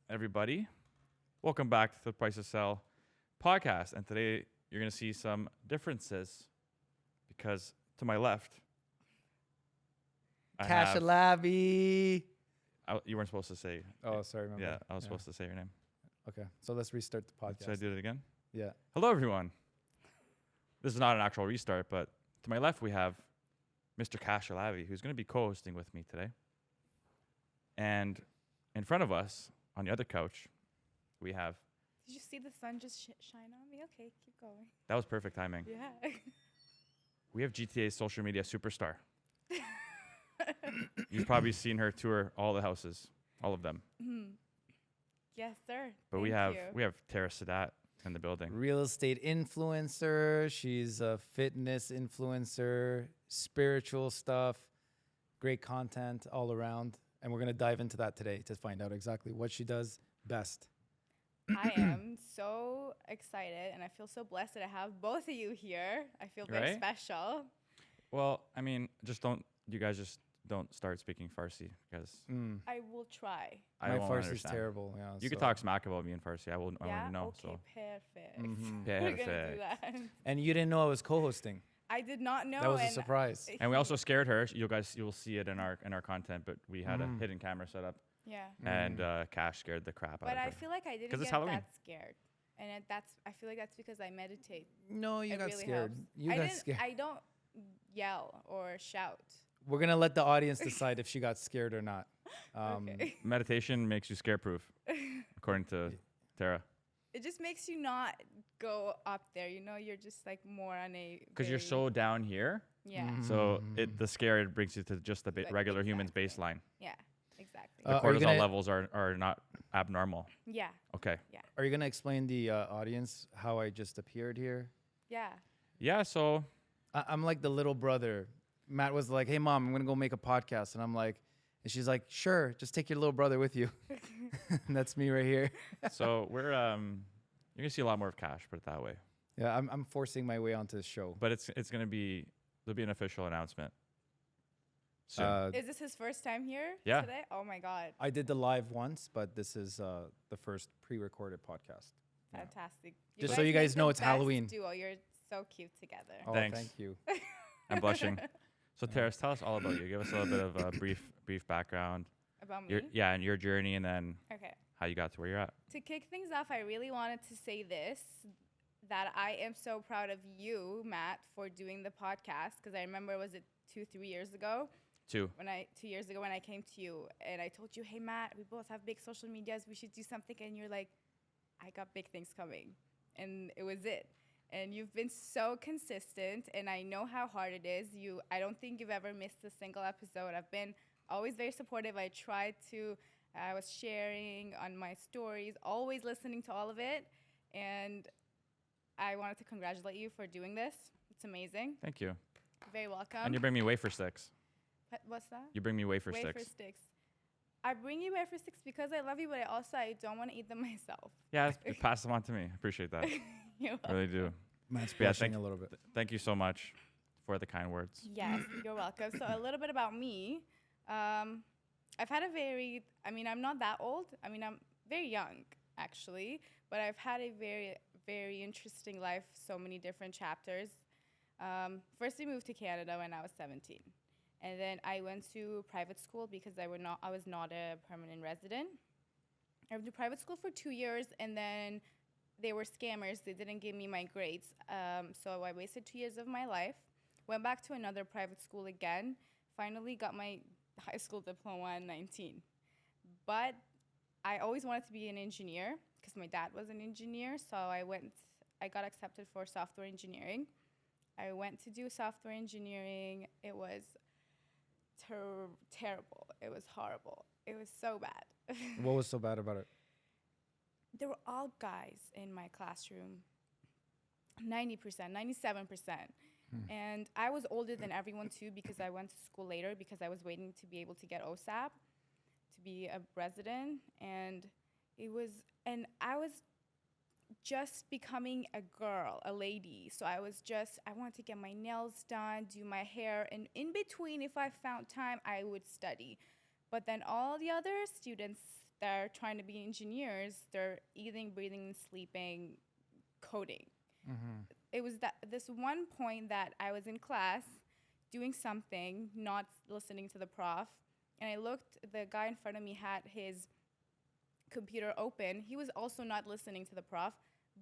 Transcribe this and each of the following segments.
everybody? Welcome back to the Price to Sell podcast. And today you're going to see some differences because to my left, Campoli. You weren't supposed to say. Oh, sorry. My Yeah, bad. I was supposed to say your name. Okay, so let's restart the podcast. Should I do it again? Yeah. Hello, everyone. This is not an actual restart, but to my left we have Mr. Campoli, who's going to be co-hosting with me today. And in front of us, on the other couch, we have... Did you see the sun just shine on me? Okay, keep going. That was perfect timing. Yeah. We have GTA's social media superstar. You've probably seen her tour all the houses, all of them. Yes, sir. But we have Tara Sadat in the building. Real estate influencer. She's a fitness influencer, spiritual stuff, great content all around. And we're going to dive into that today to find out exactly what she does best. I am so excited, and I feel so blessed that I have both of you here. I feel very special. Well, I mean, you guys just don't start speaking Farsi because I will try. My Farsi is terrible. Yeah, you can talk smack about me in Farsi. I won't know. Okay, So. perfect. Perfect. We're gonna do that. And you didn't know I was co-hosting. I did not know. That was a surprise. And we also scared her. You will see it in our content, but we had a hidden camera set up. Yeah. And Cash scared the crap out of But her. I feel like I didn't 'Cause it's get Halloween. that scared. And I feel like that's because I meditate. No, you It got really scared. helps. You got scared. I don't yell or shout. We're going to let the audience decide if she got scared or not. Okay. Meditation makes you scare-proof, according to Tara. It just makes you not go up there. You know, you're just like more on a. Because you're so down here. Yeah. So the scare brings you to just the regular human's baseline. Yeah. Exactly. The cortisol levels are not abnormal. Yeah. Okay. Yeah. Are you going to explain the audience how I just appeared here? Yeah. Yeah. So I'm like the little brother. Matt was like, "Hey, Mom, I'm going to go make a podcast." And I'm like, and she's like, "Sure, just take your little brother with you." And that's me right here. so we're you're gonna see a lot more of Cash, put it that way. Yeah, I'm forcing my way onto this show. But there'll be an official announcement soon. Is this his first time here Yeah. today? Oh my God. I did the live once, but this is the first pre-recorded podcast. Fantastic. Just so you guys make know the it's best Halloween. Duo. You're so cute together. Oh, Thanks. thank you. I'm blushing. So Terrace, tell us all about you. Give us a little bit of a brief background. About me? And your journey, and then Okay. how you got to where you're at. To kick things off, I really wanted to say this, that I am so proud of you, Matt, for doing the podcast. Because I remember, was it 2 years ago? 2 years ago when I came to you and I told you, hey, Matt, we both have big social medias. We should do something. And you're like, I got big things coming. And it was it. And you've been so consistent. And I know how hard it is. I don't think you've ever missed a single episode. I've been always very supportive. I was sharing on my stories, always listening to all of it. And I wanted to congratulate you for doing this. It's amazing. Thank you. Very welcome. And you bring me wafer sticks. What's that? You bring me wafer Wafer sticks. sticks. I bring you wafer sticks because I love you, but I don't want to eat them myself. Yeah, pass them on to me. Appreciate that. You're I really do. Matt's Yeah, blushing a little bit. Thank you so much for the kind words. Yes, you're welcome. So a little bit about me. I've had I'm not that old. I'm very young, actually, but I've had a very, very interesting life, so many different chapters. First, I moved to Canada when I was 17. And then I went to private school because I was not a permanent resident. I went to private school for 2 years, and then they were scammers. They didn't give me my grades. So I wasted 2 years of my life. Went back to another private school again. Finally got my high school diploma at 19. But I always wanted to be an engineer because my dad was an engineer. So I got accepted for software engineering. I went to do software engineering. It was terrible. It was horrible. It was so bad. What was so bad about it? There were all guys in my classroom, 90%, 97%. And I was older than everyone, too, because I went to school later because I was waiting to be able to get OSAP, to be a resident. And I was just becoming a girl, a lady. So I wanted to get my nails done, do my hair. And in between, if I found time, I would study. But then all the other students that are trying to be engineers, they're eating, breathing, and sleeping, coding. It was this one point that I was in class doing something, not listening to the prof, and I looked, the guy in front of me had his computer open. He was also not listening to the prof,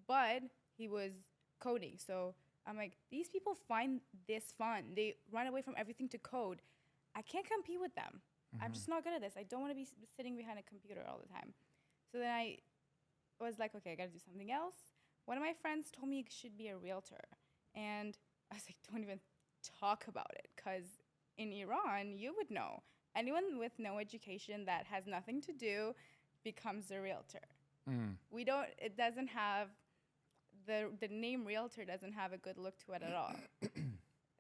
but he was coding. So I'm like, these people find this fun. They run away from everything to code. I can't compete with them. I'm just not good at this. I don't want to be sitting behind a computer all the time. So then I was like, okay, I got to do something else. One of my friends told me I should be a realtor. And I was like, don't even talk about it, because in Iran, you would know. Anyone with no education that has nothing to do becomes a realtor. It doesn't have, the name realtor doesn't have a good look to it at all.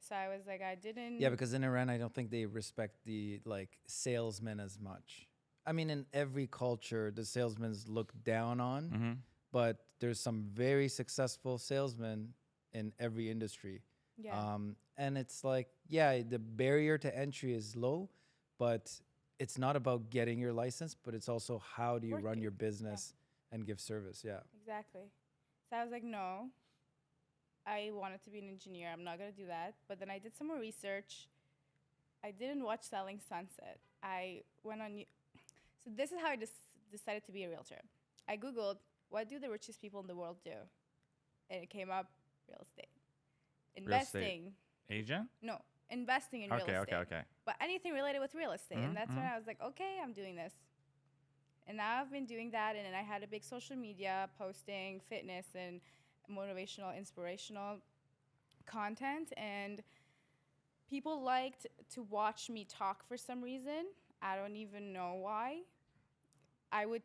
So I was like, I didn't. Yeah, because in Iran, I don't think they respect the salesmen as much. I mean, in every culture, the salesmen's looked down on, but there's some very successful salesmen in every industry. Yeah. And it's like, yeah, the barrier to entry is low, but it's not about getting your license, but it's also how do you run Working. your business and give service. Yeah. Exactly. So I was like, no, I wanted to be an engineer. I'm not going to do that. But then I did some more research. I didn't watch Selling Sunset. I went on. So this is how I decided to be a realtor. I Googled, what do the richest people in the world do? And it came up, real estate. Investing. Agent? No, investing in real estate. Okay. But anything related with real estate. And that's when I was like, okay, I'm doing this. And now I've been doing that. And then I had a big social media posting fitness and motivational, inspirational content. And people liked to watch me talk for some reason. I don't even know why. I would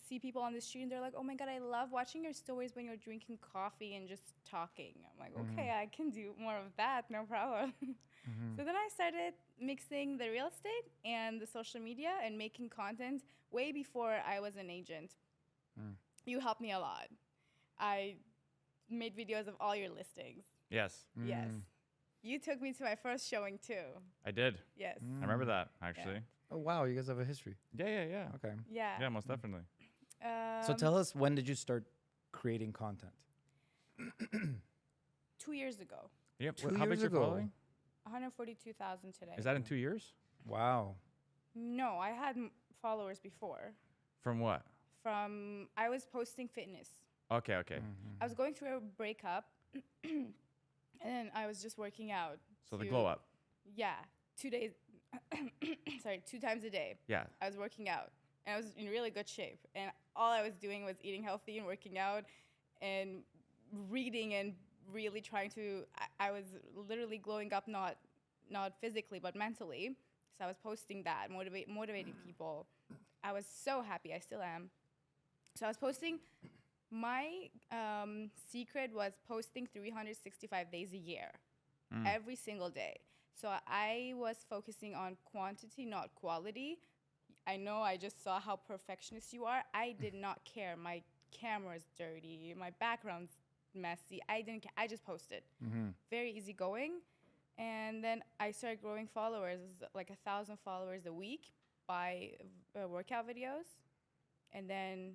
see people on the street and they're like, oh my God, I love watching your stories when you're drinking coffee and just talking. I'm like, okay, I can do more of that, no problem. So then I started mixing the real estate and the social media and making content way before I was an agent. You helped me a lot. I made videos of all your listings. Yes. Yes. You took me to my first showing too. I did. Yes. I remember that, actually. Oh, wow. You guys have a history. Yeah. Okay. Yeah. Yeah, most definitely. So tell us, when did you start creating content? 2 years ago. Yep. 2 How big's years your ago. following? 142,000 today. Is that in 2 years? Wow. No, I had followers before. From what? I was posting fitness. Okay. I was going through a breakup, and then I was just working out. So the glow up. Yeah, 2 days. Sorry, 2 times a day. Yeah. I was working out, and I was in really good shape. And all I was doing was eating healthy and working out, and reading, and really trying to. I was literally glowing up, not physically but mentally. So I was posting that, motivating people. I was so happy. I still am. So I was posting. My secret was posting 365 days a year, every single day. So I was focusing on quantity, not quality. I know I just saw how perfectionist you are. I did not care. My camera's dirty. My background's messy. I didn't care. I just posted. Very easygoing. And then I started growing followers, like 1,000 followers a week by workout videos. And then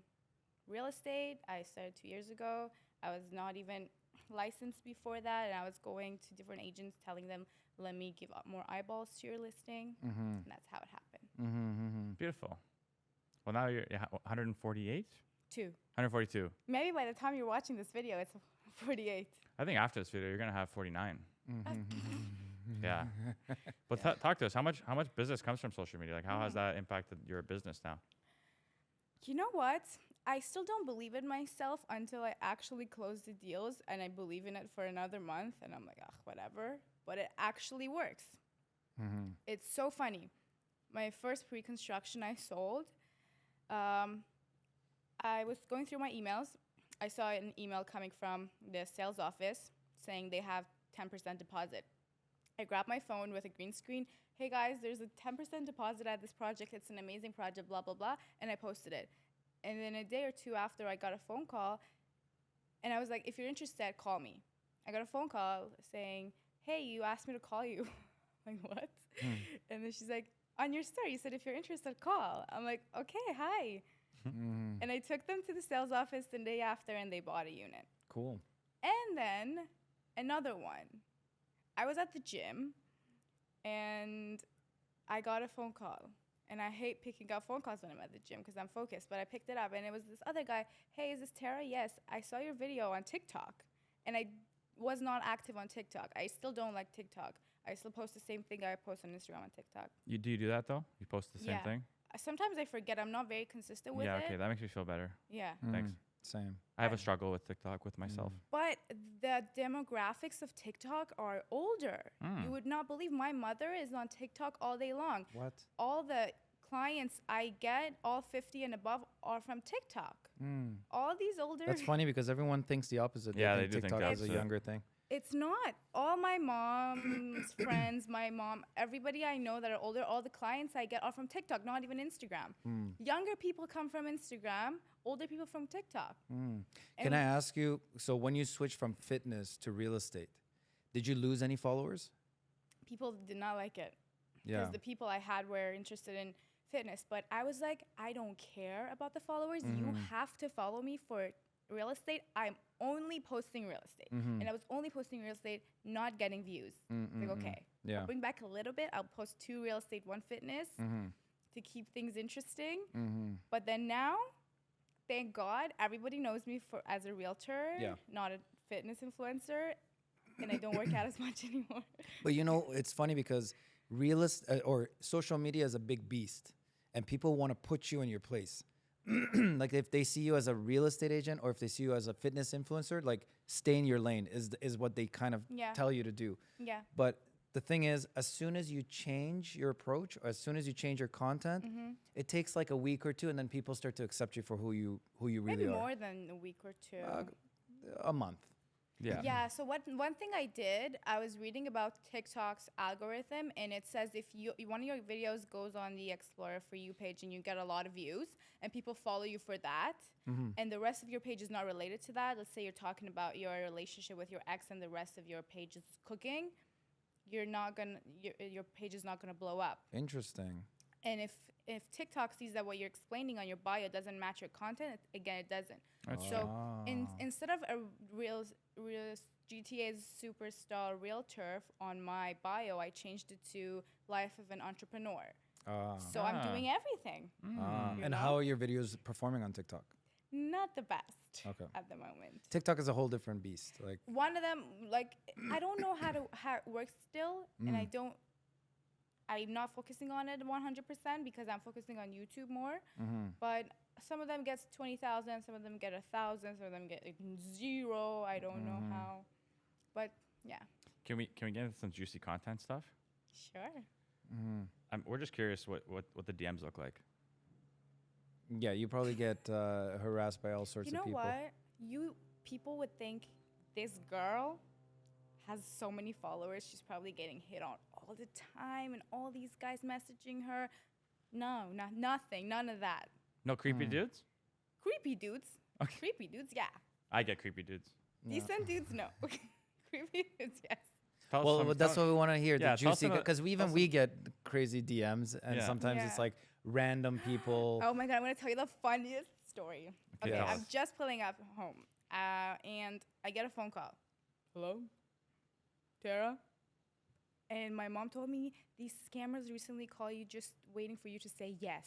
real estate, I started 2 years ago. I was not even licensed before that, and I was going to different agents telling them, let me give up more eyeballs to your listing. And that's how it happened. Beautiful. Well, now you're 148? 2. 142. Maybe by the time you're watching this video, it's 48. I think after this video, you're going to have 49. Yeah. But talk to us. How much business comes from social media? Like, how has that impacted your business now? You know what? I still don't believe in myself until I actually close the deals, and I believe in it for another month, and I'm like, whatever. But it actually works. It's so funny. My first pre-construction I sold, I was going through my emails. I saw an email coming from the sales office saying they have 10% deposit. I grabbed my phone with a green screen. Hey guys, there's a 10% deposit at this project. It's an amazing project, blah, blah, blah. And I posted it. And then a day or two after, I got a phone call. And I was like, if you're interested, call me. I got a phone call saying, hey, you asked me to call you. Like, what? And then she's like, on your story, you said, if you're interested, call. I'm like, okay, hi. Mm, And I took them to the sales office the day after, and they bought a unit. cool. And then another one. I was at the gym, and I got a phone call. And I hate picking up phone calls when I'm at the gym because I'm focused. But I picked it up, and it was this other guy. Hey, is this Tara? Yes. I saw your video on TikTok. And I was not active on TikTok. I still don't like TikTok. I still post the same thing I post on Instagram and TikTok. Do you do that though? You post the same Yeah. thing? Sometimes I forget. I'm not very consistent with Yeah, it. okay, that makes me feel better. Yeah. Thanks. Same. I have a Right. struggle with TikTok with myself. But the demographics of TikTok are older. Mm. You would not believe my mother is on TikTok all day long. What? All the clients I get, all 50 and above, are from TikTok. Mm. All these older. That's funny because everyone thinks the opposite. Yeah, they they do think TikTok the is a opposite. younger thing. It's not. All my mom's friends, my mom, everybody I know that are older, all the clients I get are from TikTok, not even Instagram. Mm. Younger people come from Instagram, older people from TikTok. Mm. And Can I ask you? So when you switched from fitness to real estate, did you lose any followers? people did not like it. Yeah. Because the people I had were interested in fitness. But I was like, I don't care about the followers. You have to follow me for real estate. I'm only posting real estate. Mm-hmm. And I was only posting real estate, not getting views. Like, okay, Yeah. I'll bring back a little bit. I'll post 2 real estate, 1 fitness Mm-hmm. to keep things interesting. Mm-hmm. But then now, thank God, everybody knows me for as a realtor, Yeah. not a fitness influencer. And I don't work out as much anymore. But it's funny because or social media is a big beast, and people want to put you in your place. Like if they see you as a real estate agent or if they see you as a fitness influencer, like stay in your lane is what they kind of Yeah. tell you to do. Yeah. But the thing is, as soon as you change your approach, or as soon as you change your content, it takes like a week or two, and then people start to accept you for who you really Maybe are. more than a week or 2. A month. Yeah. Yeah. So one thing I did, I was reading about TikTok's algorithm, and it says if one of your videos goes on the Explorer for You page and you get a lot of views, and people follow you for that, and the rest of your page is not related to that. Let's say you're talking about your relationship with your ex, and the rest of your page is cooking. Your page is not gonna blow up. Interesting. And if TikTok sees that what you're explaining on your bio doesn't match your content, it doesn't. That's So Ah. instead of a real GTA's superstar realtor on my bio, I changed it to life of an entrepreneur. So I'm Ah. doing everything. And know? how are your videos performing on TikTok? Not the best Okay. at the moment. TikTok is a whole different beast. Like, One of them, like, I don't know how it works still, and I'm not focusing on it 100% because I'm focusing on YouTube more. But some of them gets 20,000, some of them get 1,000, some of them get like 0. I don't know how, but yeah, Can we get into some juicy content stuff? sure. We're just curious what the DMs look like. yeah, you probably get harassed by all sorts You know of people. what? People would think this girl has so many followers. She's probably getting hit on all the time, and all these guys messaging her. No, nothing, none of that. No creepy dudes? Creepy dudes. Okay. Creepy dudes, yeah. I get creepy dudes. Yeah. Decent dudes, no. Creepy dudes, yes. Tell us Well, some- that's tell- what we want to hear. Yeah, The tell us juicy, about- because tell us we get crazy DMs, and Yeah. sometimes it's Yeah. like random people. Oh my God, I'm going to tell you the funniest story. Okay, Okay, tell I'm us. just pulling up home, and I get a phone call. Hello? Tara? And my mom told me these scammers recently call you just waiting for you to say yes.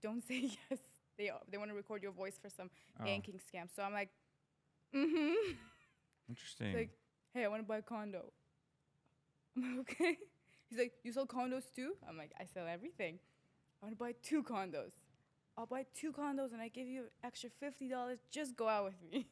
Don't say yes. They want to record your voice for some banking scam. So I'm like, Interesting. He's like, hey, I want to buy a condo. I'm like, okay. He's like, you sell condos too? I'm like, I sell everything. I want to buy 2 condos. I'll buy 2 condos and I give you extra $50. Just go out with me.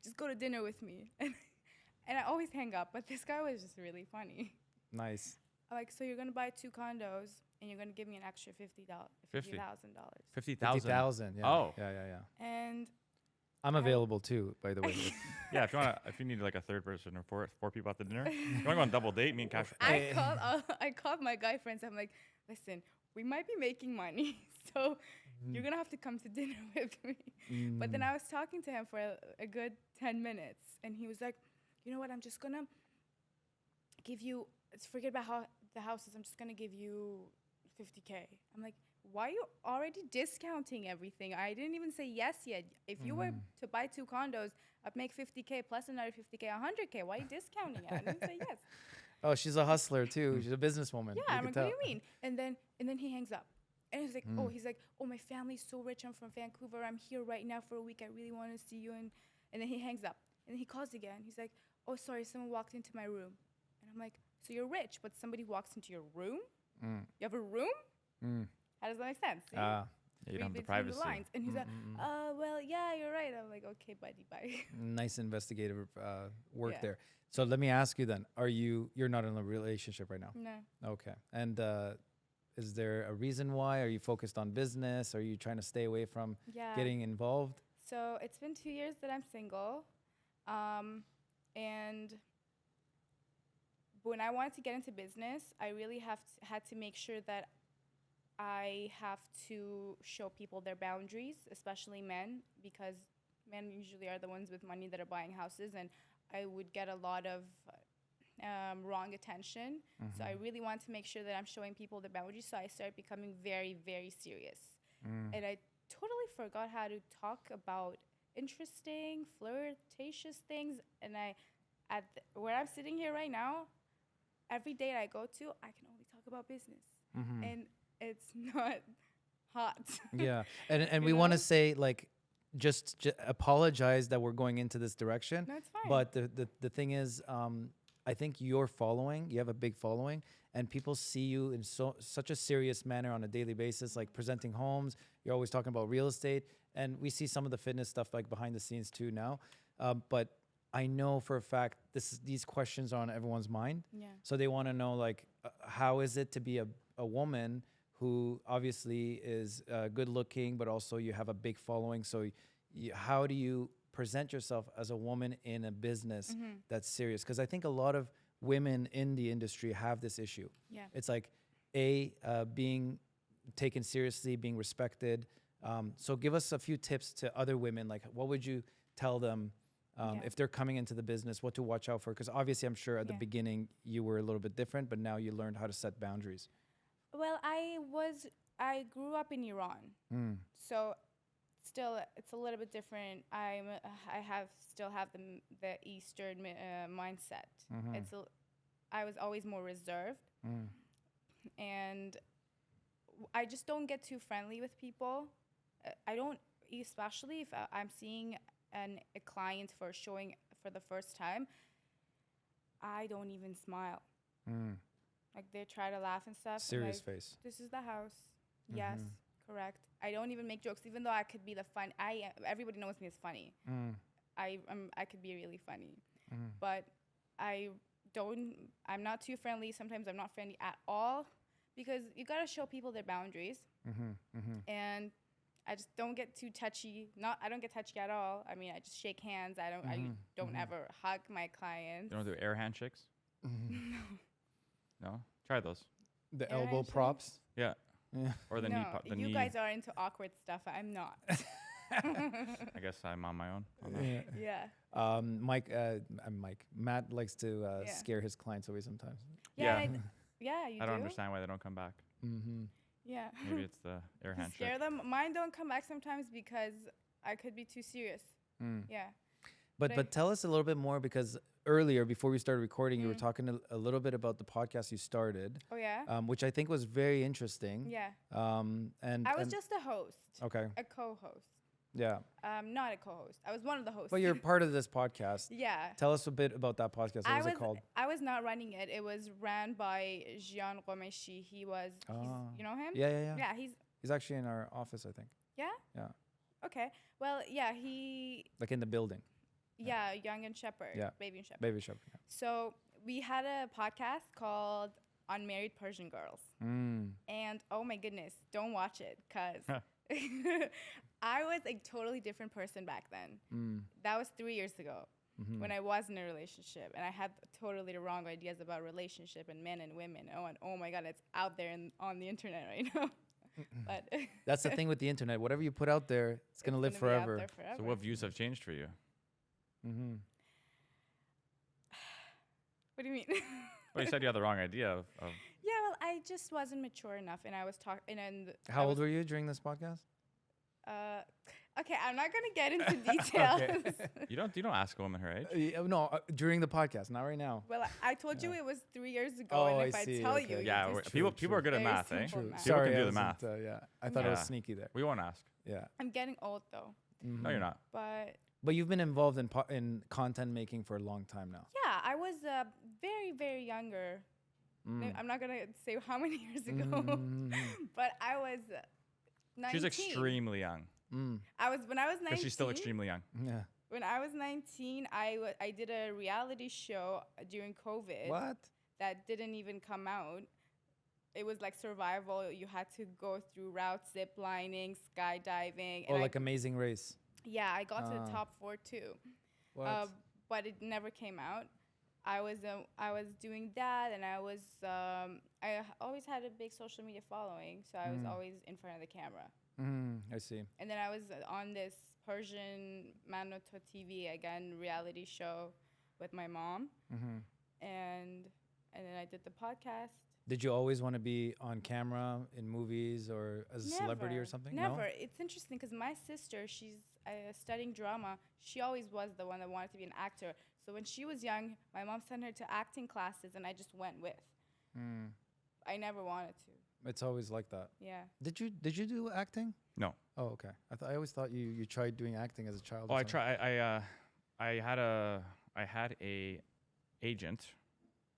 Just go to dinner with me. And I always hang up, but this guy was just really funny. Nice. I'm like, so you're going to buy 2 condos and you're going to give me an extra $50,000. 50,000. 50,000. Yeah. Oh. Yeah. And I'm available too, by the way. Yeah, if you need like a third person or four people at the dinner, you want to go on double date? Me and Cash. I called my guy friends. I'm like, listen, we might be making money, so you're gonna have to come to dinner with me. But then I was talking to him for a good 10 minutes, and he was like, you know what? I'm just gonna give you. Forget about how the house is. I'm just gonna give you 50K. I'm like, why are you already discounting everything? I didn't even say yes yet. If you were to buy 2 condos, I'd make 50K plus another 50K, 100K. Why are you discounting it? I didn't say yes. Oh, she's a hustler too. She's a businesswoman. Yeah, You I'm could like, what do tell. you mean? And then he hangs up. And he's like, oh, my family's so rich. I'm from Vancouver. I'm here right now for a week. I really want to see you. And then he hangs up. And then he calls again. He's like, oh, sorry, someone walked into my room. And I'm like, so you're rich, but somebody walks into your room? You have a room? How does that make sense? See? Yeah, you Read don't have the between privacy. lines. And he's like, well, yeah, you're right. I'm like, okay, buddy, bye. Nice investigative work Yeah. there. So let me ask you then: you're not in a relationship right now? No. Okay. And is there a reason why? Are you focused on business? Are you trying to stay away from Yeah. getting involved? So it's been 2 years that I'm single. And when I wanted to get into business, I really had to make sure that I have to show people their boundaries, especially men, because men usually are the ones with money that are buying houses, and I would get a lot of wrong attention. So I really wanted to make sure that I'm showing people the boundaries. So I started becoming very, very serious. And I totally forgot how to talk about interesting, flirtatious things. And where I'm sitting here right now, every date I go to, I can only talk about business. And it's not hot. Yeah. And You we want to know? say, like, just apologize that we're going into this direction. No, it's fine. But the thing is, I think you have a big following, and people see you in such a serious manner on a daily basis, like presenting homes. You're always talking about real estate, and we see some of the fitness stuff like behind the scenes too now. But I know for a fact these questions are on everyone's mind. Yeah. So they want to know, like, how is it to be a woman who obviously is good looking, but also you have a big following. So how do you present yourself as a woman in a business that's serious? Because I think a lot of women in the industry have this issue. Yeah. It's like, being taken seriously, being respected. So give us a few tips to other women. Like, what would you tell them if they're coming into the business, what to watch out for? Because obviously I'm sure at the beginning you were a little bit different, but now you learned how to set boundaries. Well, I grew up in Iran. So still, it's a little bit different. I still have the Eastern mindset. I was always more reserved, and I just don't get too friendly with people. I don't, especially if I'm seeing a client for showing for the first time. I don't even smile. Like, they try to laugh and stuff. Serious like, face. This is the house. Yes, correct. I don't even make jokes, even though I could be the fun. Everybody knows me as funny. I could be really funny, but I'm not too friendly. Sometimes I'm not friendly at all, because you gotta show people their boundaries. And I just don't get too touchy. I don't get touchy at all. I mean, I just shake hands. I don't ever hug my clients. You don't do air handshakes? No? Try those. The Air elbow handshake? props. Yeah. Yeah. Or the knee. The you knee. guys are into awkward stuff. I'm not. I guess I'm on my own. On that. Yeah. Matt likes to Yeah. scare his clients away sometimes. Yeah. Yeah. Yeah, you I do. don't understand why they don't come back. Yeah. Maybe it's the air To handshake. scare them. Mine don't come back sometimes because I could be too serious. Yeah. But tell us a little bit more, because earlier, before we started recording, you were talking a little bit about the podcast you started, Oh yeah. which I think was very interesting. Yeah. And I was just a host. okay. A co-host. Yeah. Not a co-host. I was one of the hosts. But you're part of this podcast. Yeah. Tell us a bit about that podcast. What was it called? I was not running it. It was ran by Jean Romeshi. You know him? Yeah. Yeah, He's actually in our office, I think. yeah? Yeah. Okay. Well, yeah, he Like in the building. Young and Shepherd. Yeah. Baby and Shepherd. Baby Shop. Yeah. So we had a podcast called Unmarried Persian Girls. And oh my goodness, don't watch it, because I was a totally different person back then. That was 3 years ago when I was in a relationship, and I had totally the wrong ideas about relationship and men and women. And oh my God, it's out there on the internet right now. But That's the thing with the internet. Whatever you put out there, it's going to live gonna be out forever. there forever. So what views have changed for you? What do you mean? Well, you said you had the wrong idea of Yeah, well, I just wasn't mature enough, and I was talking. And How old were you during this podcast? Okay, I'm not gonna get into details. You don't ask a woman her age. No, during the podcast, not right now. Well, I told you it was 3 years ago, Oh, and if I I see, tell okay. you, you Yeah, just- people are good at Very math, eh? simple math. People Sorry, can do I the math. wasn't, yeah, I thought I was Yeah. sneaky there. We won't ask. Yeah. I'm getting old though. No, you're not. But You've been involved in content making for a long time now. yeah, I was very, very younger. I'm not gonna say how many years ago, but I was 19. She's extremely young. I was when I was 19. Because she's still extremely young. Yeah. When I was 19, I did a reality show during COVID. What? That didn't even come out. It was like survival. You had to go through routes, zip lining, skydiving. Oh, and like Amazing Race. yeah, I got to the top 4 too. What? But it never came out. I was doing that, and I always had a big social media following, so I was always in front of the camera. I see. And then I was on this Persian Manoto TV again reality show with my mom, and then I did the podcast. Did you always want to be on camera in movies or as a celebrity or something? Never. No? It's interesting because my sister, she's studying drama. She always was the one that wanted to be an actor. So when she was young, my mom sent her to acting classes, and I just went with. I never wanted to. It's always like that. Yeah. Did you do acting? No. Oh, okay. I always thought you tried doing acting as a child. Oh, or I something. try. I had a agent,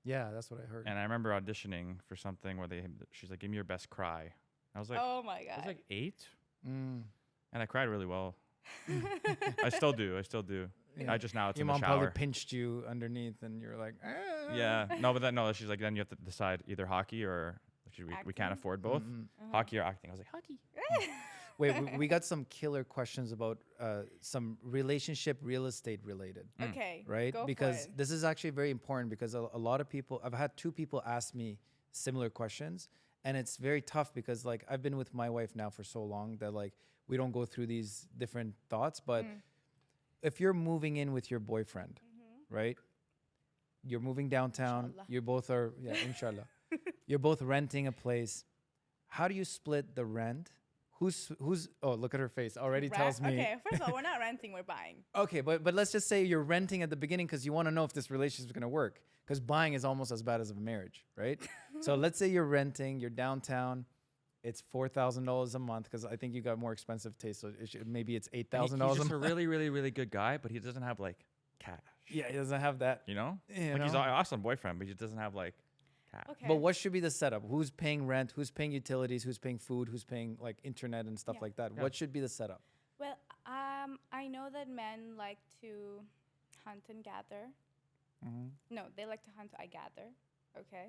Yeah, that's what I heard. and I remember auditioning for something where she's like, "Give me your best cry." I was like, Oh my I god. was like 8, Mm. and I cried really well. I still do. Yeah. I just now it's Your in the mom shower. probably pinched you underneath, and you're like, "Ah." Yeah, no, but then no, she's like, then you have to decide either hockey or we can't Acting? afford both. Hockey or acting. I was like, hockey. Wait, we got some killer questions about some relationship real estate related, Okay. right? Go Because for it. this is actually very important because a lot of people, I've had 2 people ask me similar questions, and it's very tough because like I've been with my wife now for so long that like we don't go through these different thoughts, but if you're moving in with your boyfriend, right? You're moving downtown. Inshallah. You both are, inshallah. You're both renting a place. How do you split the rent? Who's? Oh, look at her face. Already tells me. Okay, first of all, we're not renting, we're buying. Okay, but let's just say you're renting at the beginning because you want to know if this relationship is going to work. Because buying is almost as bad as a marriage, right? So let's say you're renting. You're downtown. It's $4,000 a month because I think you got more expensive taste. So maybe it's $8,000 He's a just a month. really, really, really good guy, but he doesn't have like cash. Yeah, he doesn't have that. You know? You Like he's know? an awesome boyfriend, but he doesn't have like cash. Okay. But what should be the setup? Who's paying rent? Who's paying utilities? Who's paying food? Who's paying like internet and stuff Yeah. like that? Yeah. What should be the setup? Well, I know that men like to hunt and gather. No, they like to hunt, I gather. Okay.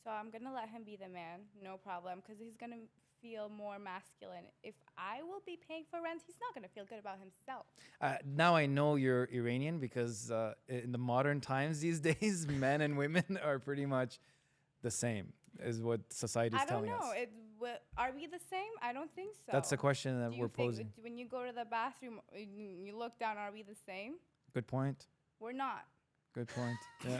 So I'm going to let him be the man, no problem, because he's going to feel more masculine. If I will be paying for rent, he's not going to feel good about himself. Now I know you're Iranian because in the modern times these days, men and women are pretty much the same, is what society is I don't telling know. us. Are we the same? I don't think so. That's the question that Do you we're think posing. when you go to the bathroom, you look down, are we the same? Good point. We're not. Good point. Yeah.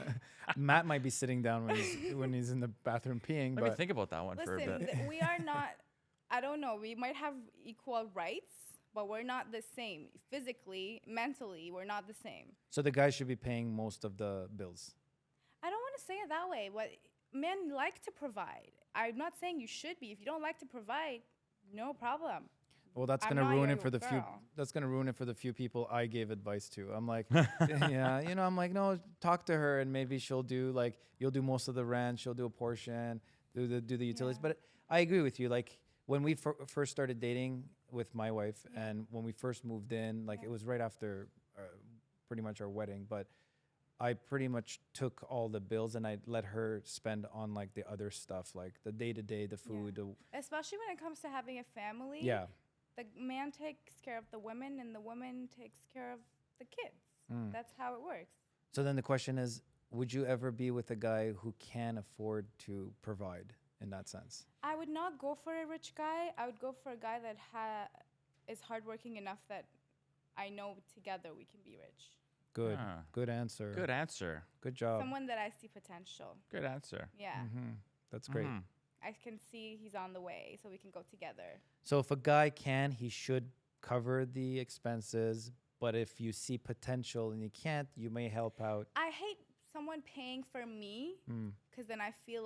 Matt might be sitting down when he's in the bathroom peeing, Let me but think about that one for a Listen, bit. we are not, I don't know, we might have equal rights, but we're not the same. Physically, mentally, we're not the same. so the guy should be paying most of the bills. I don't want to say it that way, but men like to provide. I'm not saying you should be. If you don't like to provide, no problem. Well, that's I'm gonna not ruin your it for the few. girl. That's gonna ruin it for the few people I gave advice to. I'm like, yeah, I'm like, no, talk to her and maybe she'll do like you'll do most of the rent, she'll do a portion, do the utilities. Yeah. But I agree with you. Like when we first started dating with my wife, and when we first moved in, like it was right after pretty much our wedding, but I pretty much took all the bills and I let her spend on like the other stuff, like the day to day, the food. Especially when it comes to having a family. Yeah. The man takes care of the women and the woman takes care of the kids. That's how it works. So then the question is, would you ever be with a guy who can afford to provide in that sense? I would not go for a rich guy. I would go for a guy that is hardworking enough that I know together we can be rich. Good. Ah. Good answer. Good answer. Good job. Someone that I see potential. Good answer. Yeah. That's great. I can see he's on the way, so we can go together. So if a guy can, he should cover the expenses. But if you see potential and you can't, you may help out. I hate someone paying for me Mm. because then I feel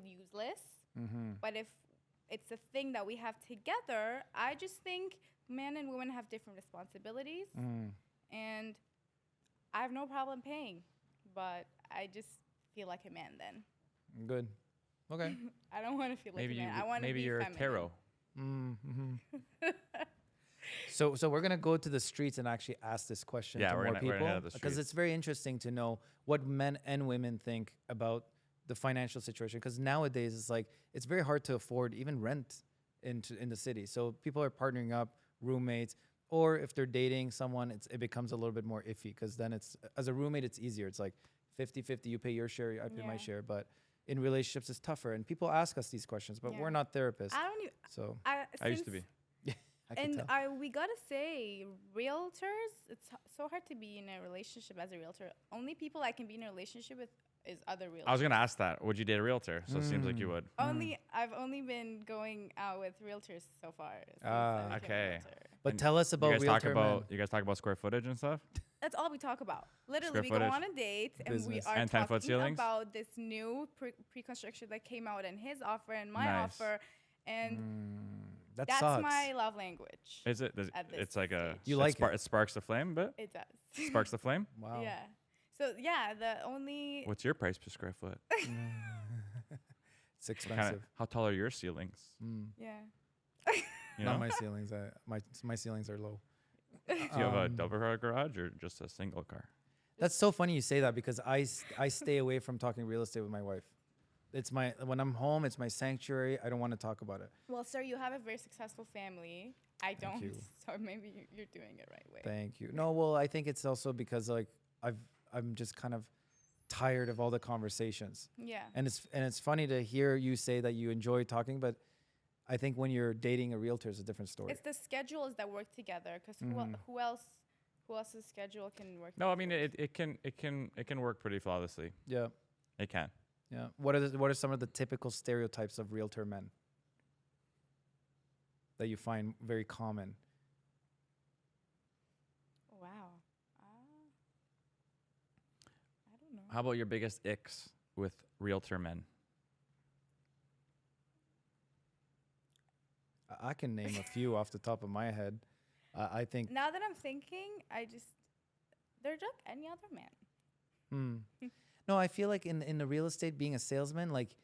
useless. Mm-hmm. But if it's a thing that we have together, I just think men and women have different responsibilities, Mm. and I have no problem paying. But I just feel like a man then. Good. Okay. I don't want to feel like Maybe a man. I want to be you're feminine. a tarot. Mm-hmm. So we're gonna go to the streets and actually ask this question Yeah, to we're more gonna head people to the because it's streets. very interesting to know what men and women think about the financial situation. Because nowadays it's like it's very hard to afford even rent in the city. So people are partnering up, roommates, or if they're dating someone, it becomes a little bit more iffy because then it's as a roommate it's easier. It's like 50-50, you pay your share, I pay my Yeah. share. But in relationships it's tougher, and people ask us these questions, but Yeah. we're not therapists. I don't even. So I used to be. I can tell. We gotta say, realtors, it's so hard to be in a relationship as a realtor. Only people I can be in a relationship with is other realtors. I was gonna ask that. Would you date a realtor? So it seems like you would. I've only been going out with realtors so far. since Ah. I became a Okay. realtor. But And tell us about realtor men. you guys talk about square footage and stuff. That's all we talk about. Literally, Square we footage. go on a date and we Business. are And 10-foot talking ceilings? about this new pre-construction that came out and his offer and my Nice. offer, and That that's sucks. my love language. Is it? At this It's like a. stage. You it like it. It sparks the flame, but It does. sparks the flame. Wow. Yeah. So yeah, the only What's your price per square foot? It's expensive. How tall are your ceilings? yeah. You Not know? my ceilings. My ceilings are low. Do you have a double car garage or just a single car? That's so funny you say that because I stay away from talking real estate with my wife. It's when I'm home, it's my sanctuary. I don't want to talk about it. Well, sir, you have a very successful family. I don't, you. so maybe you're doing it right way. Thank you. No, well, I think it's also because like I'm just kind of tired of all the conversations. Yeah. And it's funny to hear you say that you enjoy talking, but I think when you're dating a realtor, it's a different story. It's the schedules that work together, because who else's schedule can work? No, I mean together? it can work pretty flawlessly. Yeah, It can. yeah. What are some of the typical stereotypes of realtor men that you find very common? Wow. I don't know. How about your biggest icks with realtor men? I can name a few off the top of my head. I think. Now that I'm thinking, they're just any other man. No, I feel like in the real estate, being a salesman, like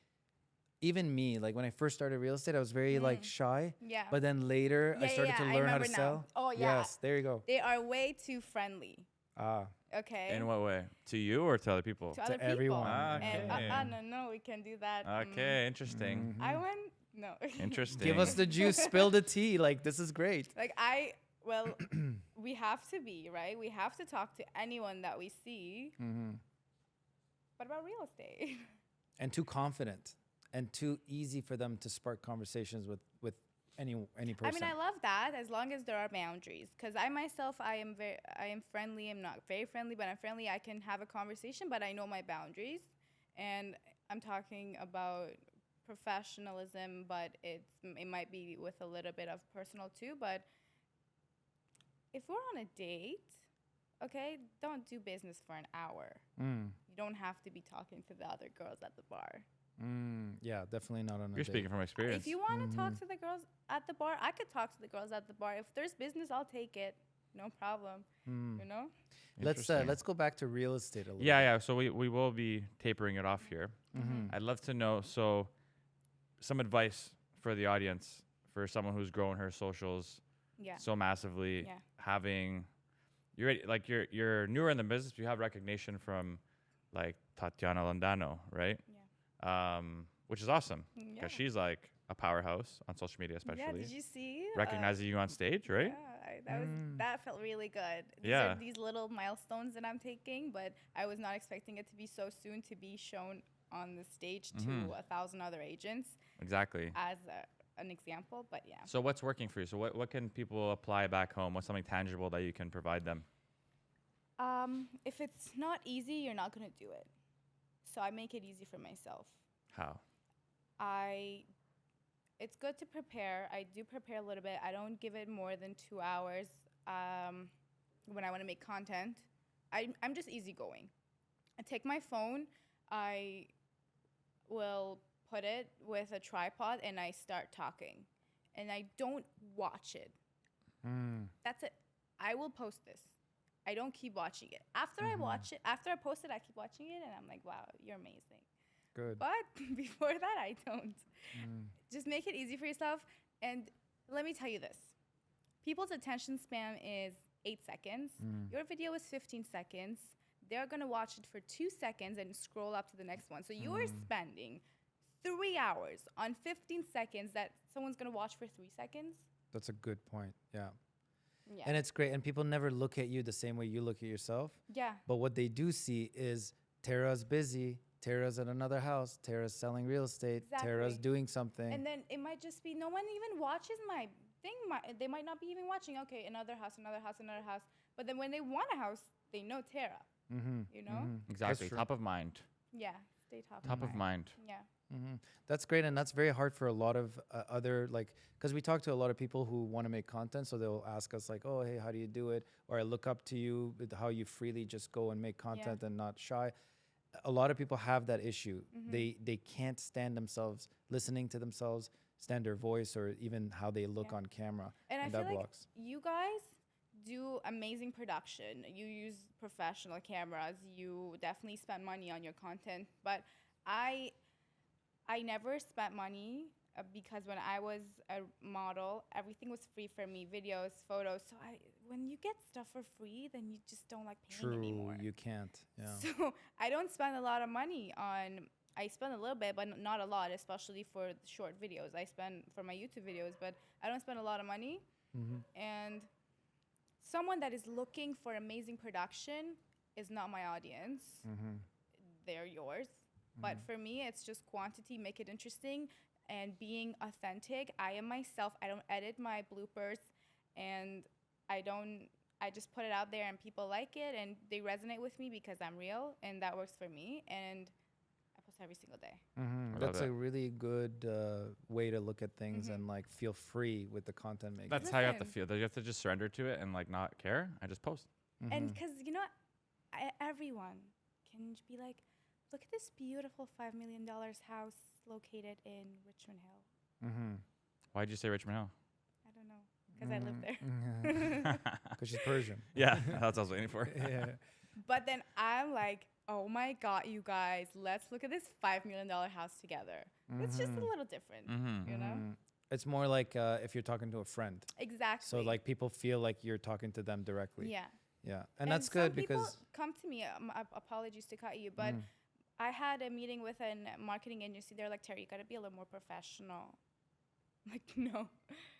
even me, like when I first started real estate, I was very like shy. Yeah. But then later, I Yeah, started yeah, to I learn how to remember now. sell. Oh, yeah. Yes, there you go. They are way too friendly. Ah, Okay. In what way? To you or to other people? to other people. everyone. Ah, And okay. no, we can do that. Okay, interesting. I went no. Interesting. give us the juice, spill the tea. Like this is great. Like we have to be right. We have to talk to anyone that we see. What about real estate? And too confident, and too easy for them to spark conversations with any person. I mean, I love that as long as there are boundaries. Because I myself, I am friendly. I'm not very friendly, but I'm friendly. I can have a conversation, but I know my boundaries. And I'm talking about professionalism, but it might be with a little bit of personal too. But if we're on a date, okay, don't do business for an hour. You don't have to be talking to the other girls at the bar. Yeah, definitely not on a You're date. speaking from experience. If you want to talk to the girls at the bar, I could talk to the girls at the bar. If there's business, I'll take it. No problem. You know? Interesting. Let's go back to real estate a little. Yeah. So we will be tapering it off here. I'd love to know. So, some advice for the audience, for someone who's grown her socials Yeah. so massively, Yeah. having you're newer in the business. You have recognition from like Tatiana Landano, right? Yeah. Which is awesome Yeah. because she's like a powerhouse on social media, especially. Yeah, did you see? Recognizing you on stage, right? Yeah, that felt really good. These Yeah. are these little milestones that I'm taking, but I was not expecting it to be so soon to be shown on the stage to 1,000 other agents Exactly. as an example. But yeah, So what's working for you? So what can people apply back home? What's something tangible that you can provide them? if it's not easy, you're not gonna do it. So I make it easy for myself. How? It's good to prepare. I do prepare a little bit. I don't give it more than 2 hours when I want to make content. I'm just easygoing. I take my phone. I will put it with a tripod and I start talking. And I don't watch it. That's it. I will post this. I don't keep watching it. After I watch it, after I post it, I keep watching it and I'm like, wow, you're amazing. Good. But before that, I don't. Just make it easy for yourself. And let me tell you this. People's attention span is 8 seconds. Your video is 15 seconds. They're going to watch it for 2 seconds and scroll up to the next one. So you are spending 3 hours on 15 seconds that someone's going to watch for 3 seconds. That's a good point. Yeah. Yeah. And it's great. And people never look at you the same way you look at yourself. Yeah. But what they do see is Tara's busy. Tara's at another house. Tara's selling real estate. Tara's Exactly. doing something. And then it might just be no one even watches my thing. They might not be even watching. Okay, another house, another house, another house. But then when they want a house, they know Tara. You know? Exactly. true. Top of mind. Yeah. Stay top Of mind. Yeah. That's great. And that's very hard for a lot of other, like, because we talk to a lot of people who want to make content. So they'll ask us, like, oh, hey, how do you do it? Or I look up to you with how you freely just go and make content and not shy. A lot of people have that issue. They can't stand themselves, listening to themselves, stand their voice, or even how they look on camera. And I that feel like blocks. you guys do amazing production. You use professional cameras. You definitely spend money on your content. But I never spent money because when I was a model, everything was free for me, videos, photos. So when you get stuff for free, then you just don't like paying anymore. You can't. Yeah. So I don't spend a lot of money on. I spend a little bit, but not a lot, especially for the short videos. I spend for my YouTube videos, but I don't spend a lot of money. And someone that is looking for amazing production is not my audience. They're yours. But for me, it's just quantity, make it interesting, and being authentic. I am myself. I don't edit my bloopers, and I just put it out there, and people like it, and they resonate with me because I'm real, and that works for me. And I post every single day. That's a really good way to look at things and like feel free with the content making. That's how you have to Listen. feel. You have to just surrender to it and like not care. I just post. And because, everyone can be like, look at this beautiful $5 million house located in Richmond Hill. Why'd you say Richmond Hill? I don't know, because I live there. Because she's Persian. Yeah, that's what I was waiting for. Yeah. But then I'm like, oh my God, you guys, let's look at this $5 million house together. It's just a little different, you know? It's more like if you're talking to a friend. Exactly. So like people feel like you're talking to them directly. Yeah. Yeah. And that's good some people because come to me, apologies to cut you, but I had a meeting with a marketing agency. They're like, Terry, you got to be a little more professional. I'm like, no.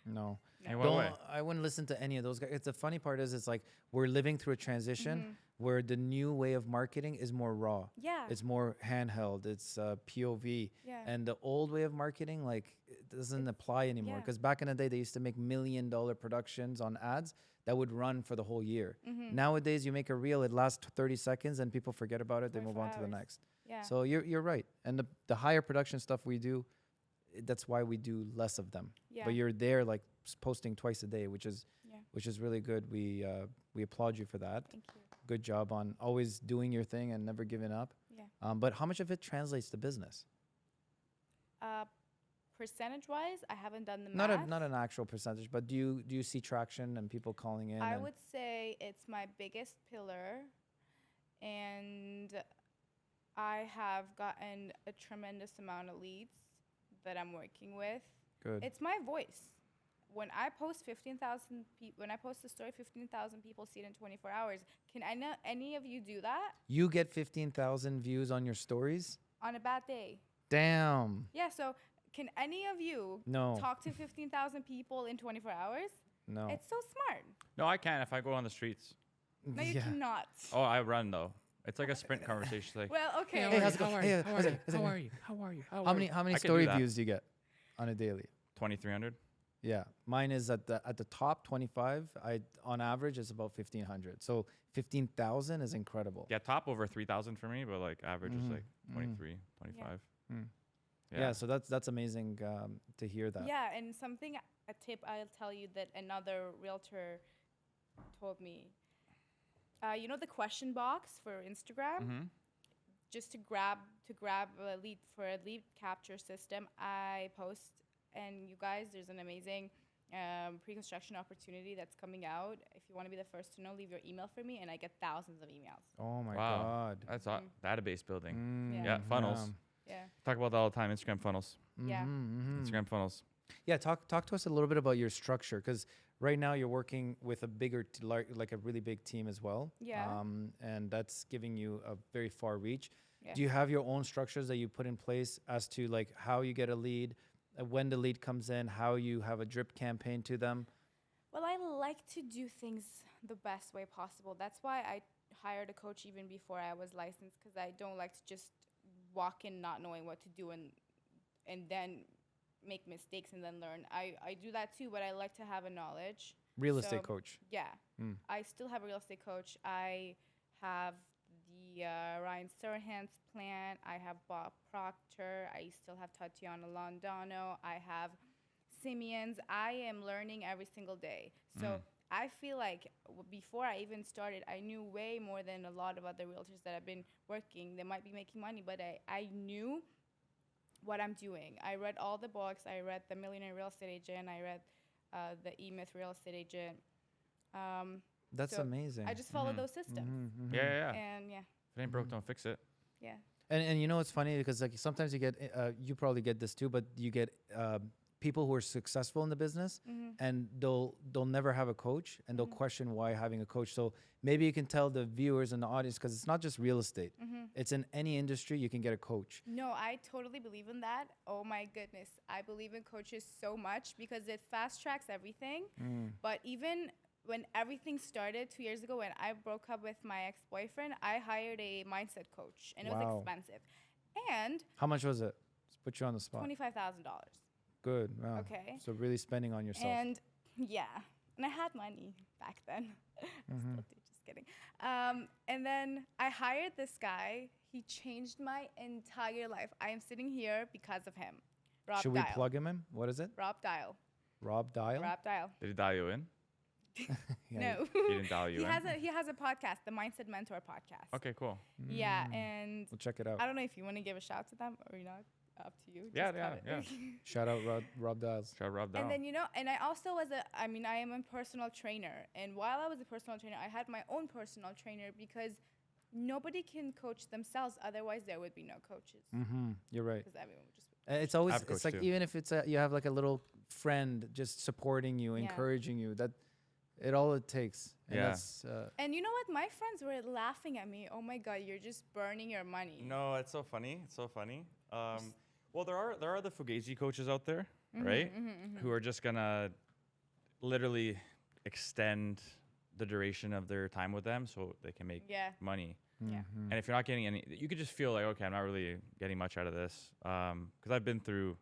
no. In what way? I wouldn't listen to any of those guys. It's the funny part is it's like we're living through a transition where the new way of marketing is more raw. Yeah. It's more handheld. It's POV. Yeah. And the old way of marketing, like, it doesn't apply anymore. yeah. Because back in the day, they used to make $1 million productions on ads that would run for the whole year. Nowadays, you make a reel, it lasts 30 seconds, and people forget about it. They move 24 on to the hours. next. Yeah. So you're right. And the higher production stuff we do, that's why we do less of them. Yeah. But you're there like posting twice a day, which is Yeah. really good. We applaud you for that. Thank you. Good job on always doing your thing and never giving up. Yeah. But how much of it translates to business? Percentage-wise, I haven't done the Not math. not an actual percentage, but do you see traction and people calling in? I and- would say it's my biggest pillar, and I have gotten a tremendous amount of leads that I'm working with. Good. It's my voice. When I post 15,000 people, when I post a story, 15,000 people see it in 24 hours. Can any of you do that You get 15,000 views on your stories? on a bad day? Damn. Yeah. So can any of you No. talk to 15,000 people in 24 hours? No. It's so smart. No, I can if I go on the streets. No, you Yeah. cannot. Oh, I run though. It's like a sprint conversation. Like, Well, okay. Hey, how's it How going? are Hey, you? How how's are it- you? how's it How going? are you? How are you? How many I can do story that. views do you get on a daily? 2,300. Yeah, mine is at the top 25. On average is about 1,500. So 15,000 is incredible. Yeah, top over 3,000 for me, but like average is like 23, 25. Yeah. So that's amazing to hear that. Yeah, and a tip I'll tell you that another realtor told me. You know the question box for Instagram? Mm-hmm. Just to grab a lead for a lead capture system, I post, and you guys, there's an amazing pre-construction opportunity that's coming out. If you want to be the first to know, leave your email for me, and I get thousands of emails. Oh my Wow. God. That's database building. Mm, Yeah, funnels. Yeah. Talk about that all the time. Instagram funnels. Yeah. Instagram funnels. Yeah, talk to us a little bit about your structure, because right now you're working with a bigger, like a really big team as well. Yeah. And that's giving you a very far reach. Yeah. Do you have your own structures that you put in place as to like how you get a lead, when the lead comes in, how you have a drip campaign to them? Well, I like to do things the best way possible. That's why I hired a coach even before I was licensed, because I don't like to just walk in not knowing what to do and then make mistakes and then learn. I do that too, but I like to have a knowledge. Real estate So, coach. Yeah. Mm. I still have a real estate coach. I have the Ryan Serhant's plan. I have Bob Proctor. I still have Tatiana Londano. I have Simeon's. I am learning every single day. So I feel like before I even started, I knew way more than a lot of other realtors that have been working. They might be making money, but I knew what I'm doing. I read all the books. I read The Millionaire Real Estate Agent. I read The E-Myth Real Estate Agent. That's so amazing. I just follow those systems. Yeah. And yeah, If it ain't broke, don't fix it. yeah. And you know it's funny because like sometimes you get you probably get this too, but you get people who are successful in the business and they'll never have a coach and they'll question why having a coach. So maybe you can tell the viewers and the audience, because it's not just real estate. It's in any industry you can get a coach. No, I totally believe in that. Oh my goodness. I believe in coaches so much because it fast tracks everything. But even when everything started 2 years ago, when I broke up with my ex-boyfriend, I hired a mindset coach, and it was expensive. And How much was it? Let's put you on the spot. $25,000. Good. Wow. Okay. So really spending on yourself. And yeah, and I had money back then. I still do, just kidding. And then I hired this guy. He changed my entire life. I am sitting here because of him. Rob Should Dial. we plug him in? What is it? Rob Dial. Rob Dial? Rob Dial. Did he dial you in? Yeah, No. He didn't dial you in? He has a podcast, the Mindset Mentor podcast. Okay, cool. Yeah, and We'll check it out. I don't know if you want to give a shout to them or not. Up to you. Yeah, Just cut yeah, it. Shout out Rob Dials. Shout out Rob down. And then, and I also I am a personal trainer. And while I was a personal trainer, I had my own personal trainer because nobody can coach themselves. Otherwise, there would be no coaches. You're right. Because everyone would just. It's always, I've it's coached like, too. even if it's you have like a little friend just supporting you, Yeah. encouraging you, that all it takes. And Yeah. that's, And you know what? My friends were laughing at me. Oh my God, you're just burning your money. No, it's so funny. It's so funny. Well, there are the Fugazi coaches out there, right? Who are just gonna literally extend the duration of their time with them so they can make Yeah. money. Yeah. And if you're not getting any, you could just feel like, okay, I'm not really getting much out of this. Because I've been through,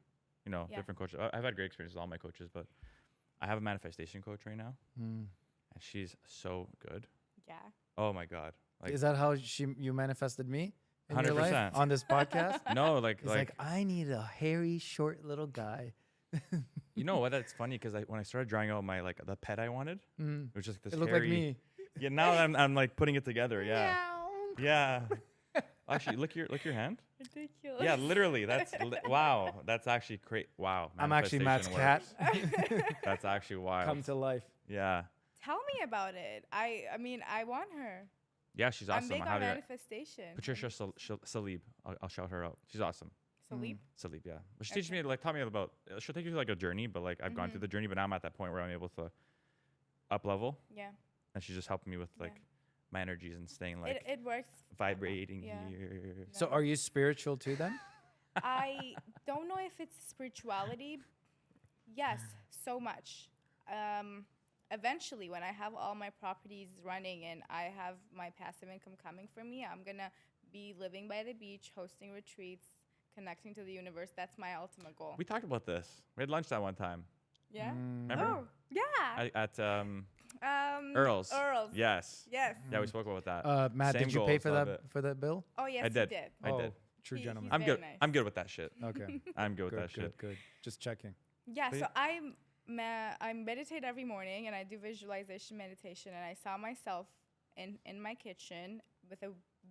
Yeah. different coaches. I've had great experiences with all my coaches, but I have a manifestation coach right now, and she's so good. Yeah. Oh my God. Like, is that how you manifested me in your life 100%. on this podcast? no, like, It's like, I need a hairy, short little guy. you know what? That's funny because when I started drawing out my the pet I wanted, it was just this. It looked hairy, like me. Yeah, now I'm like putting it together. Yeah, yeah. Actually, look your hand. Ridiculous. Yeah, literally. That's wow. That's actually great. Wow. I'm actually Matt's cat. manifestation works. That's actually wild. Come to life. Yeah. Tell me about it. I mean, I want her. Yeah, she's awesome. I'm big How on do you- manifestation. Patricia Salib. I'll shout her out. She's awesome. Salib. Salib, yeah. But she teaches me taught me about. She'll take you through a journey, but I've gone through the journey, but now I'm at that point where I'm able to up level, Yeah. and she's just helping me with my energies and staying It works. vibrating Yeah. here. So are you spiritual too then? I don't know if it's spirituality. Yes, so much. Eventually, when I have all my properties running and I have my passive income coming for me, I'm going to be living by the beach, hosting retreats, connecting to the universe. That's my ultimate goal. We talked about this. We had lunch that one time. Yeah? Remember? Oh, yeah. At Earl's. Earl's. Yes. Yes. Yeah, we spoke about that. Matt, Same did you pay goals, love for it. that bill? Oh, yes, I did. you did. I Oh. did. True gentleman. He's I'm very good. nice. I'm good with that shit. Okay. I'm good with Good, that shit. good. Just checking. Yeah, But so I meditate every morning and I do visualization meditation, and I saw myself in my kitchen with a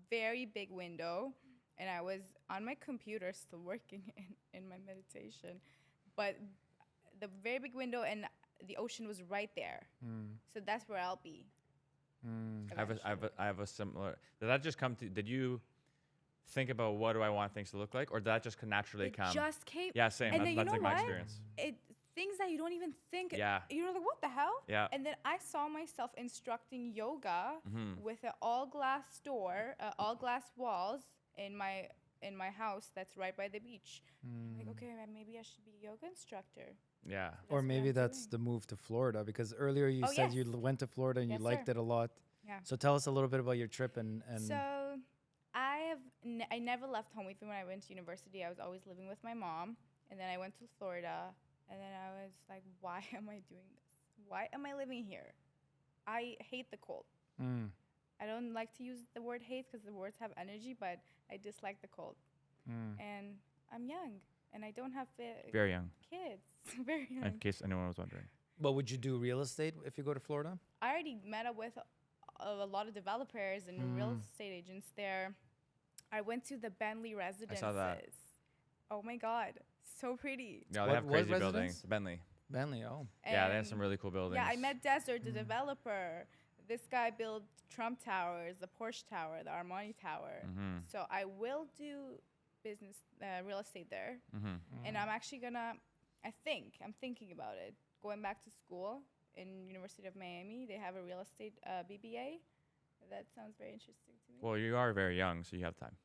very big window, and I was on my computer still working in my meditation, but the very big window and the ocean was right there. So that's where I'll be. I have a similar. Did that just come to? Did you think about what do I want things to look like, or did that just naturally It come? just came. Yeah, same. And That's, then you that's know like my what? experience. It things that you don't even think. Yeah. You're like, what the hell? Yeah. And then I saw myself instructing yoga Mm-hmm. with an all glass door, all glass walls in my house that's right by the beach. I'm like, okay, maybe I should be a yoga instructor. Yeah. Or what maybe I'm that's doing. the move to Florida, because earlier you Oh, said you yes. went to Florida and you Yes, liked sir. it a lot. Yeah. So tell us a little bit about your trip and So I never left home. Even when I went to university, I was always living with my mom. And then I went to Florida, and then I was like, why am I doing this? Why am I living here? I hate the cold. I don't like to use the word hate because the words have energy, but I dislike the cold. And I'm young, and I don't have Very young. kids. Very young. In case anyone was wondering. But would you do real estate if you go to Florida? I already met up with a lot of developers and real estate agents there. I went to the Bentley residences. saw that. Oh my God, so pretty. Yeah, they What- have what crazy residence? buildings. Bentley. Bentley, oh. Yeah, they have And some really cool buildings. Yeah, I met Desert, the developer. This guy built Trump Towers, the Porsche Tower, the Armani Tower. Mm-hmm. So I will do business, real estate there. Mm-hmm. And I'm actually gonna, I'm thinking about it. Going back to school in University of Miami, they have a real estate BBA. That sounds very interesting to me. Well, you are very young, so you have time.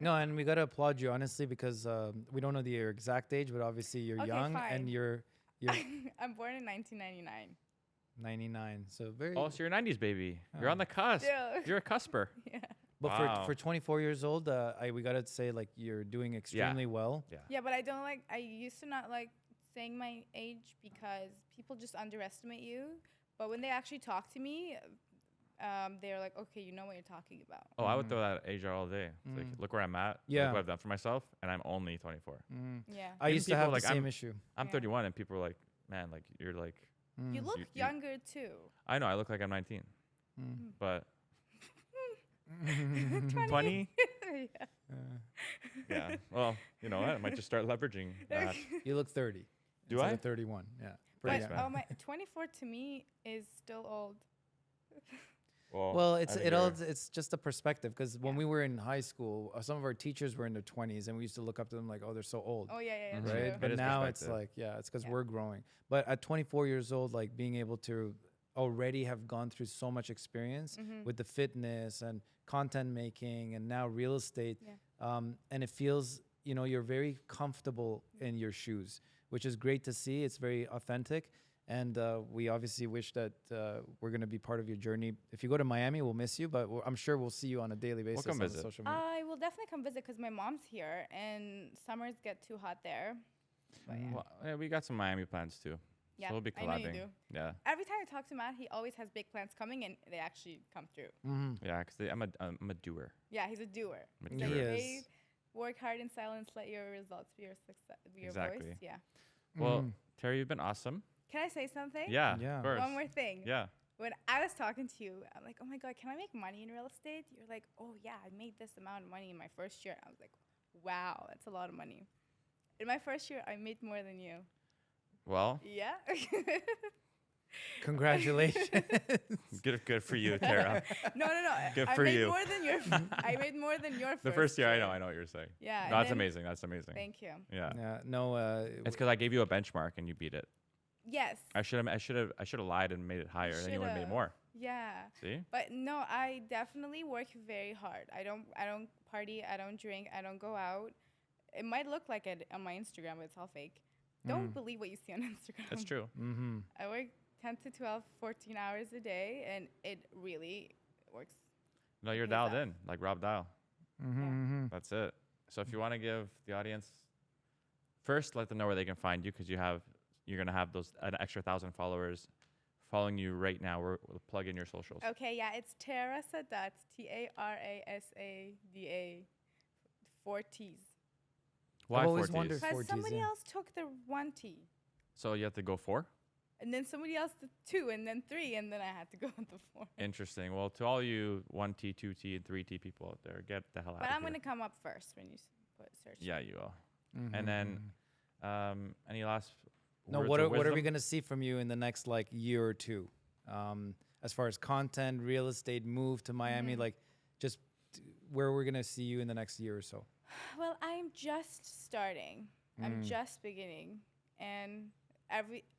No, and we got to applaud you, honestly, because we don't know your exact age, but obviously you're Okay, young fine. and you're I'm born in 1999. 99. So very. Oh, so you're a 90s baby. You're Oh. on the cusp. Still. You're a cusper. Yeah. But Wow. for 24 years old, we got to say, like, you're doing extremely well. Yeah. Yeah, but I don't like, I used to not like saying my age because people just underestimate you. But when they actually talk to me, they're like, okay, you know what you're talking about. Oh, I would throw that age out all day. It's like, look where I'm at. Yeah. Look what I've done for myself, and I'm only 24. Yeah. I Even used to people have like the same I'm- issue. I'm Yeah. 31, and people are like, man, like you're like. You look You- younger too. I know I look like I'm 19, but 20. 20. Yeah. Yeah. Well, you know, I might just start leveraging that. You look 30. Do instead I? of 31. Yeah. But Thanks, man. oh my, 24 to me is still old. Well, I think it's just a perspective, because when Yeah. we were in high school, some of our teachers were in their 20s, and we used to look up to them like, oh, they're so old. Oh yeah, yeah, Mhm. true. Right, It but is now it's perspective. like, yeah, it's because Yeah. we're growing. But at 24 years old, like being able to already have gone through so much experience with the fitness and content making and now real estate, Yeah. and it feels, you're very comfortable in your shoes, which is great to see. It's very authentic. And we obviously wish that we're going to be part of your journey. If you go to Miami, we'll miss you, but I'm sure we'll see you on a daily basis come on visit. social media. I will definitely come visit because my mom's here and summers get too hot there. But yeah. Well, yeah, we got some Miami plans too. Yeah, So we'll be I know you collabing. do. Yeah. Every time I talk to Matt, he always has big plans coming and they actually come through. Yeah, because I'm a doer. Yeah, he's a doer. I'm a He doer. is. They work hard in silence, let your results be your success, be your Exactly. voice. Yeah. Well, Terry, you've been awesome. Can I say something? Yeah. Yeah. Of course. One more thing. Yeah. When I was talking to you, I'm like, oh my God, can I make money in real estate? You're like, oh yeah, I made this amount of money in my first year. I was like, wow, that's a lot of money. In my first year, I made more than you. Well, Yeah. Congratulations. good for you, Tara. No. Good I for made you. more than your. I made more than your. The first year, I know what you're saying. Yeah. No, and that's then- amazing. That's amazing. Thank you. Yeah. Yeah, no. It's because I gave you a benchmark and you beat it. Yes. I should have lied and made it higher, and then you would have made Should've. more. Yeah. See? But no, I definitely work very hard. I don't party. I don't drink. I don't go out. It might look like it on my Instagram, but it's all fake. Don't believe what you see on Instagram. That's true. I work 10 to 12, 14 hours a day, and it really works. No, you're Pays dialed off. in, like Rob Dial. Yeah. That's it. So if you want to give the audience, first let them know where they can find you, because you're gonna have an extra 1,000 followers following you right now, we'll plug in your socials. Okay, yeah, it's Tara Sadat, Tarasada, 4 T's. Why I've always 4 Ts? wondered. 4 Because Ts, somebody yeah. else took the 1 T, So you have to go 4? and then somebody else the 2, and then 3, and then I had to go with the 4. Interesting. Well, to all you 1T, 2T, and 3T people out there, get the hell out But of I'm here. going to come up first when you put search. Yeah, you will. Mhm, And then, mhm. any last No, words what of are we wisdom? going to see from you in the next like year or two? As far as content, real estate, move to Miami, Mhm. like just where we're going to see you in the next year or so. Well, I'm just starting. I'm Mm. just beginning. And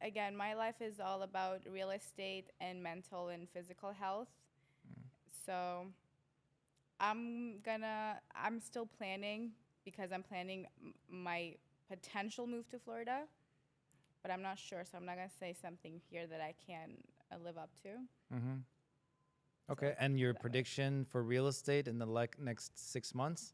again, my life is all about real estate and mental and physical health. So I'm still planning because I'm planning my potential move to Florida, but I'm not sure. So I'm not going to say something here that I can live up to. Mm-hmm. So Okay, let's and put it your that way. prediction for real estate in the next 6 months?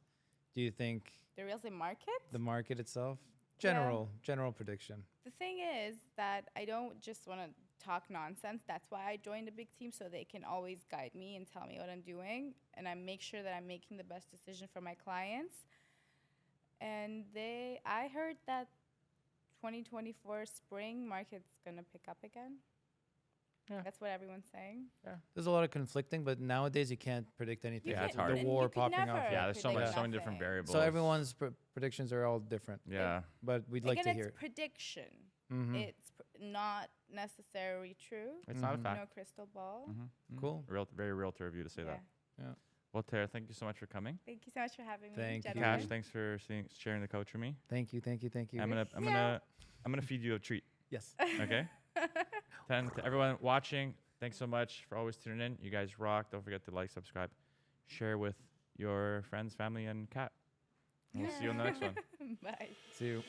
Do you think The real estate market? the market itself? Yeah. General prediction. The thing is that I don't just want to talk nonsense. That's why I joined a big team, so they can always guide me and tell me what I'm doing, and I make sure that I'm making the best decision for my clients. And I heard that 2024 spring market's gonna pick up again. Yeah. That's what everyone's saying. Yeah. There's a lot of conflicting, but nowadays you can't predict anything. Yeah, it's can't- hard. The and war you could popping never off. Yeah, there's so predict many different nothing. variables. So everyone's predictions are all different, Yeah. but we'd like Again, to hear it's it. prediction. Mhm. It's not necessarily true. It's not a Mhm. fact. No crystal ball. Cool. Very realtor of you to say Yeah. that. Yeah. Well, Tara, thank you so much for coming. Thank you so much for having Thank me, you. gentlemen. Cash, thanks for sharing the couch with me. Thank you, thank you, thank you. I'm gonna feed you a treat. Yes. Okay. 10 to everyone watching. Thanks so much for always tuning in. You guys rock. Don't forget to like, subscribe, share with your friends, family, and cat. We'll see you on the next one. Bye. See you.